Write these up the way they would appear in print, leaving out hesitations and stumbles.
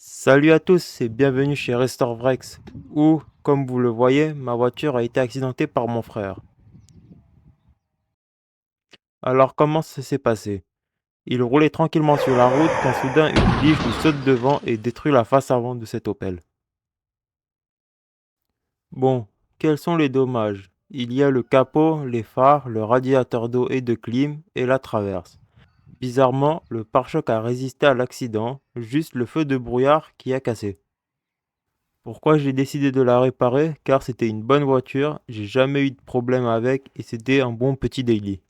Salut à tous et bienvenue chez Restorvrex, où, comme vous le voyez, ma voiture a été accidentée par mon frère. Alors comment ça s'est passé? Il roulait tranquillement sur la route quand soudain une biche lui saute devant et détruit la face avant de cet Opel. Bon, quels sont les dommages? Il y a le capot, les phares, le radiateur d'eau et de clim et la traverse. Bizarrement, le pare-choc a résisté à l'accident, juste le feu de brouillard qui a cassé. Pourquoi j'ai décidé de la réparer? Car c'était une bonne voiture, j'ai jamais eu de problème avec et c'était un bon petit daily.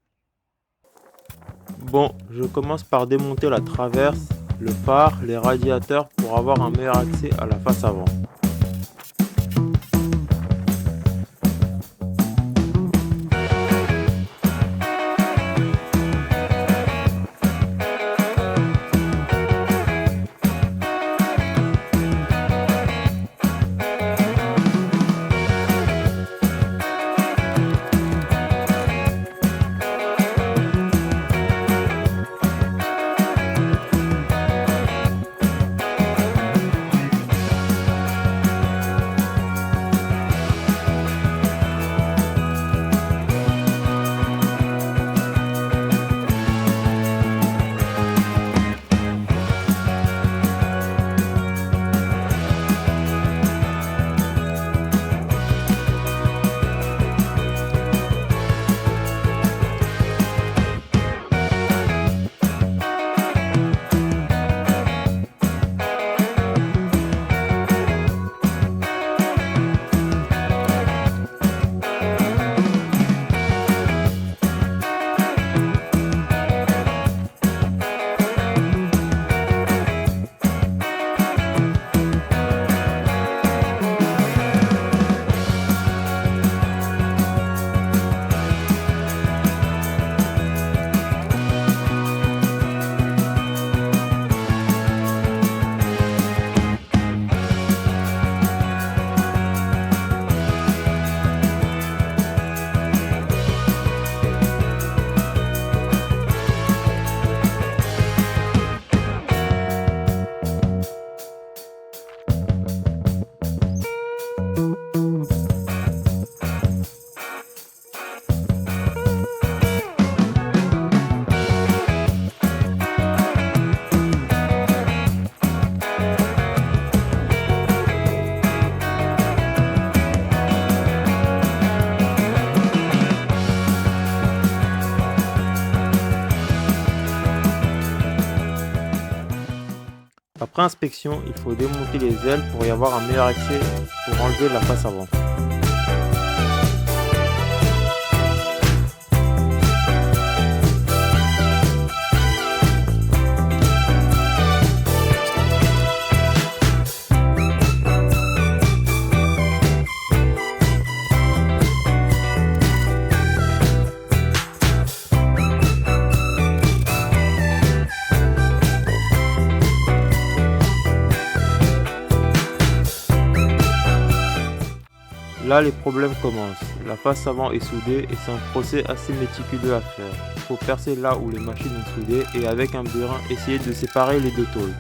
Bon, je commence par démonter la traverse, le phare, les radiateurs pour avoir un meilleur accès à la face avant. Après inspection, il faut démonter les ailes pour y avoir un meilleur accès pour enlever la face avant. Là, les problèmes commencent. La face avant est soudée et c'est un procès assez méticuleux à faire. Il faut percer là où les machines ont soudé et avec un burin essayer de séparer les deux tôles.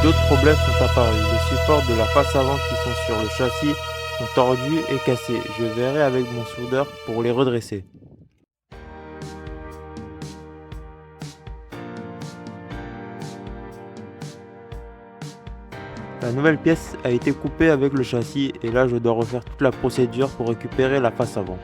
d'autres problèmes sont apparus. Les supports de la face avant qui sont sur le châssis sont tordus et cassés. Je verrai avec mon soudeur pour les redresser. La nouvelle pièce a été coupée avec le châssis et là je dois refaire toute la procédure pour récupérer la face avant.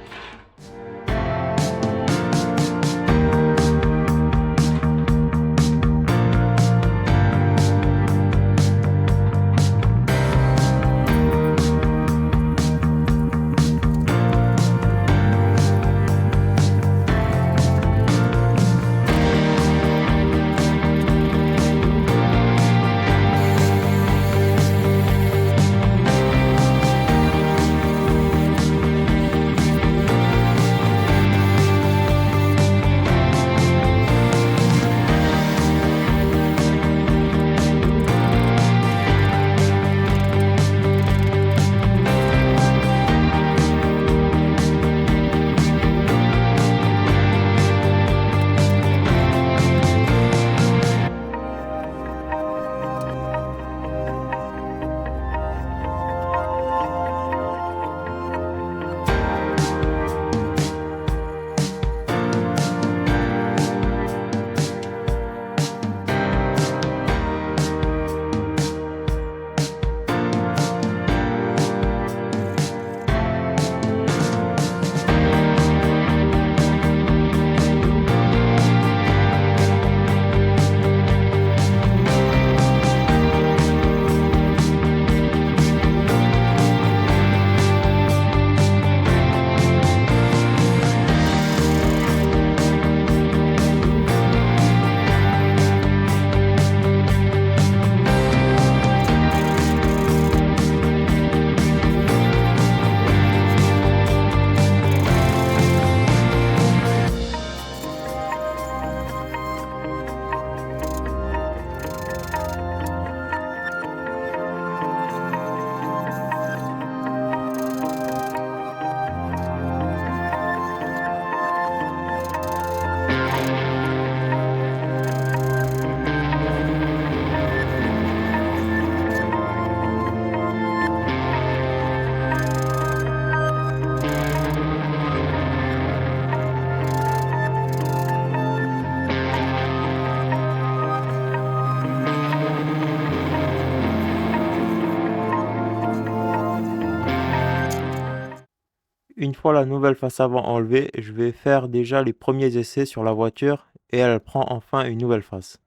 Une fois la nouvelle face avant enlevée, je vais faire déjà les premiers essais sur la voiture et elle prend enfin une nouvelle face.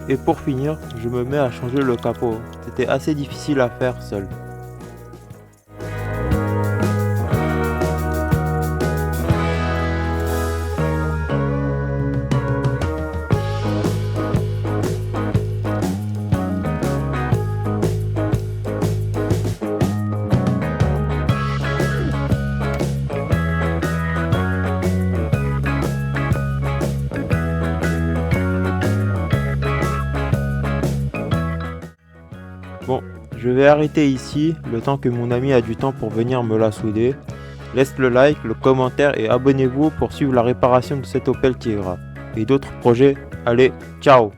Et pour finir, je me mets à changer le capot. C'était assez difficile à faire seul. Bon, je vais arrêter ici, le temps que mon ami a du temps pour venir me la souder. Laisse le like, le commentaire et abonnez-vous pour suivre la réparation de cet Opel TIGRA. Et d'autres projets, allez, ciao!